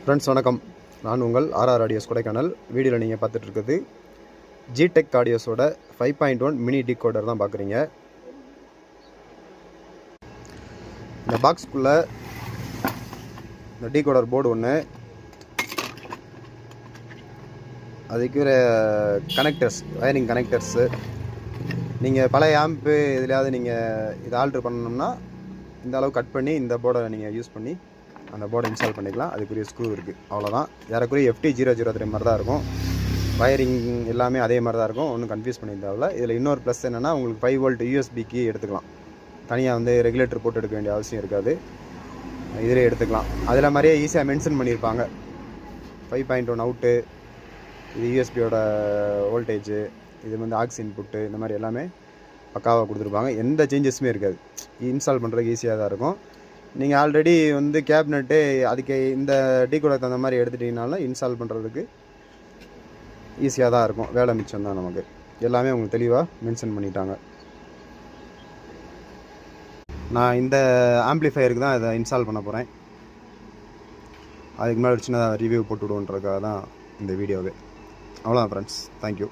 Friends வணக்கம். நான் உங்கள் ஆர்ஆர் ஆடியோஸ் கொடைக்கானல். வீடியோவில் நீங்கள் பார்த்துட்டு இருக்குது ஜிடெக் ஆடியோஸோட 5.1 மினி டிகோடர் தான் பார்க்குறீங்க. இந்த பாக்ஸ்க்குள்ளே இந்த டிகோடர் போர்டு ஒன்று, அதுக்கு ஒரு கனெக்டர்ஸ், வயரிங் கனெக்டர்ஸு. நீங்கள் பழைய ஆம்பு எதுலையாவது நீங்கள் இதை ஆல்ட்ரு பண்ணணும்னா இந்த அளவு கட் பண்ணி இந்த போர்டை நீங்கள் யூஸ் பண்ணி அந்த போர்டை இன்ஸ்டால் பண்ணிக்கலாம். அதுக்குரிய ஸ்க்ரூ இருக்குது, அவ்வளோதான். ஏறக்குரிய FT003 மாதிரி தான் இருக்கும். வயரிங் எல்லாமே அதே மாதிரி தான் இருக்கும், ஒன்றும் கன்ஃபியூஸ் பண்ணி தேவையில்ல. இதில் இன்னொரு ப்ளஸ் என்னென்னா, உங்களுக்கு 5 வோல்ட் யூஎஸ்பிக்கு எடுத்துக்கலாம். தனியாக வந்து ரெகுலேட்டர் போட்டு எடுக்க வேண்டிய அவசியம் இருக்காது, இதிலே எடுத்துக்கலாம். அதில் மாதிரியே ஈஸியாக மென்ஷன் பண்ணியிருப்பாங்க. 5.1 அவுட்டு, இது யூஎஸ்பியோட வோல்டேஜு, இது வந்து ஆக்ஸ் இன்புட்டு, இந்த மாதிரி எல்லாமே பக்காவாக கொடுத்துருப்பாங்க. எந்த சேஞ்சஸுமே இருக்காது. இன்ஸ்டால் பண்ணுறதுக்கு ஈஸியாக தான் இருக்கும். நீங்கள் ஆல்ரெடி வந்து கேபினெட்டு அதுக்கு இந்த டிகோடர் தகுந்த மாதிரி எடுத்துட்டிங்கனாலும் இன்ஸ்டால் பண்ணுறதுக்கு ஈஸியாக தான் இருக்கும். வேலை மிச்சம் தான் நமக்கு. எல்லாமே உங்களுக்கு தெளிவாக மென்ஷன் பண்ணிட்டாங்க. நான் இந்த ஆம்ப்ளிஃபையருக்கு தான் இதை இன்ஸ்டால் பண்ண போகிறேன். அதுக்கு முன்னாடி சின்னதாக ரிவ்யூ போட்டு விடுவோன்றதுக்காக தான் இந்த வீடியோவே. அவ்வளோதான் ஃப்ரெண்ட்ஸ், தேங்க்யூ.